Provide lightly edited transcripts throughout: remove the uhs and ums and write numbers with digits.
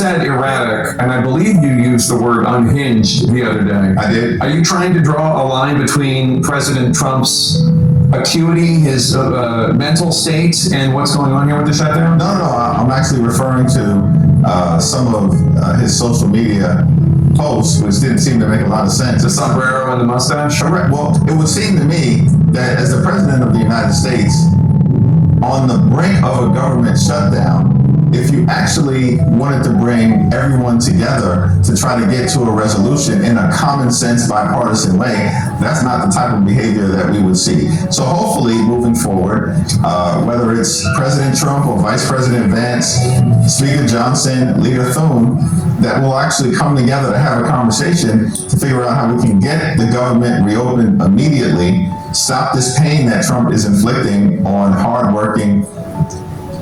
said erratic, and I believe you used the word unhinged the other day. I did. Are you trying to draw a line between President Trump's acuity, his mental state, and what's going on here with the shutdown? No, I'm actually referring to some of his social media posts, which didn't seem to make a lot of sense. The sombrero and the mustache? Correct. Well, it would seem to me that as the President of the United States, on the brink of a government shutdown, if you actually wanted to bring everyone together to try to get to a resolution in a common sense, bipartisan way, that's not the type of behavior that we would see. So hopefully, moving forward, whether it's President Trump or Vice President Vance, Speaker Johnson, Leader Thune, that we'll actually come together to have a conversation to figure out how we can get the government reopened immediately, stop this pain that Trump is inflicting on hardworking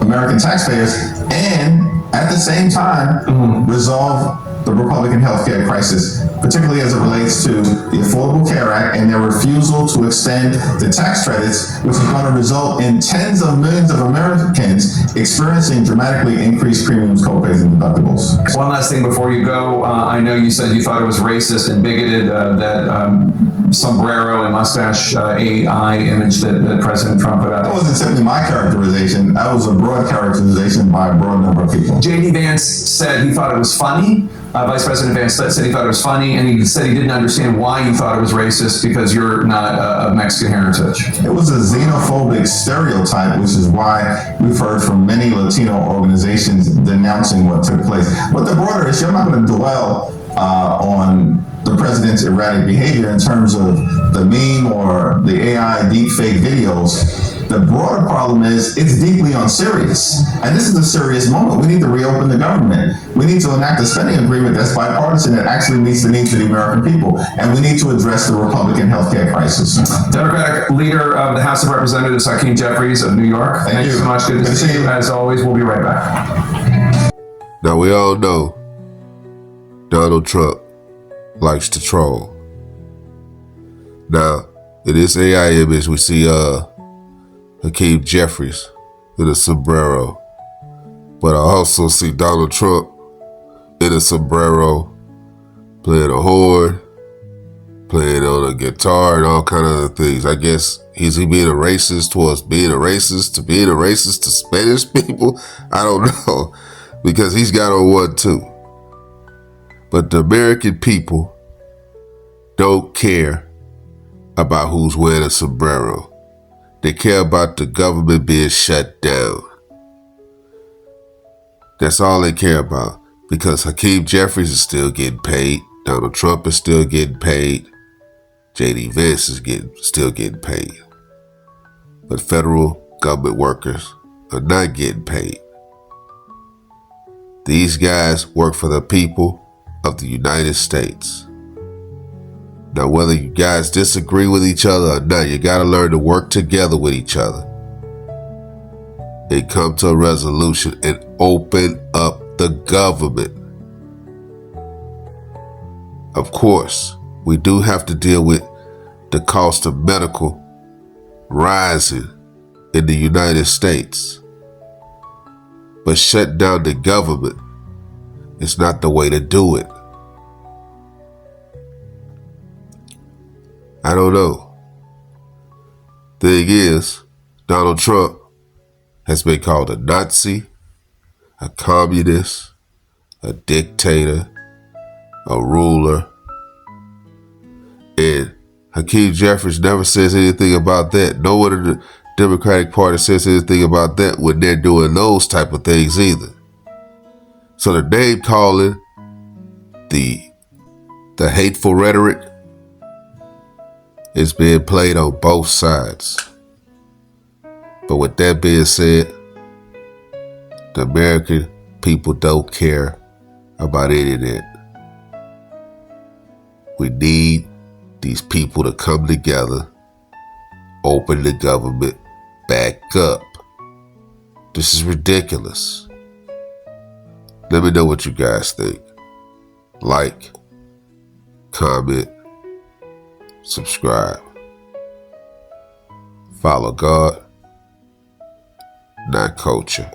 American taxpayers, and at the same time resolve the Republican healthcare crisis, particularly as it relates to the Affordable Care Act and their refusal to extend the tax credits, which is going to result in tens of millions of Americans experiencing dramatically increased premiums, co-pays, and deductibles. One last thing before you go. I know you said you thought it was racist and bigoted, that sombrero and mustache AI image that President Trump put out. That wasn't simply my characterization. That was a broad characterization by a broad number of people. J.D. Vance said he thought it was funny. Vice President Vance said he thought it was funny, and he said he didn't understand why you thought it was racist because you're not of Mexican heritage. It was a xenophobic stereotype, which is why we've heard from many Latino organizations denouncing what took place. But the broader issue, I'm not going to dwell on the president's erratic behavior in terms of the meme or the AI deepfake videos. The broader problem is it's deeply unserious. And this is a serious moment. We need to reopen the government. We need to enact a spending agreement that's bipartisan that actually meets the needs of the American people. And we need to address the Republican healthcare crisis. Democratic leader of the House of Representatives, Hakeem Jeffries of New York. Thank you so much. Good to see you. As always, we'll be right back. Now, we all know Donald Trump likes to troll. Now, in this AI image, we see Hakeem Jeffries in a sombrero. But I also see Donald Trump in a sombrero playing a horn, playing on a guitar and all kind of other things. I guess, is he being a racist towards being a racist to being a racist to Spanish people? I don't know, because he's got on one too. But the American people don't care about who's wearing a sombrero. They care about the government being shut down. That's all they care about, because Hakeem Jeffries is still getting paid. Donald Trump is still getting paid. J.D. Vance is still getting paid. But federal government workers are not getting paid. These guys work for the people of the United States. Now, whether you guys disagree with each other or not, you got to learn to work together with each other and come to a resolution and open up the government. Of course, we do have to deal with the cost of medical rising in the United States. But shut down the government is not the way to do it. I don't know. Thing is, Donald Trump has been called a Nazi, a communist, a dictator, a ruler. And Hakeem Jeffries never says anything about that. No one in the Democratic Party says anything about that when they're doing those type of things either. So the name calling, the hateful rhetoric, is being played on both sides. But with that being said, the American people don't care about any of that. We need these people to come together, open the government back up. This is ridiculous. Let me know what you guys think. Like, comment, subscribe. Follow God, not culture.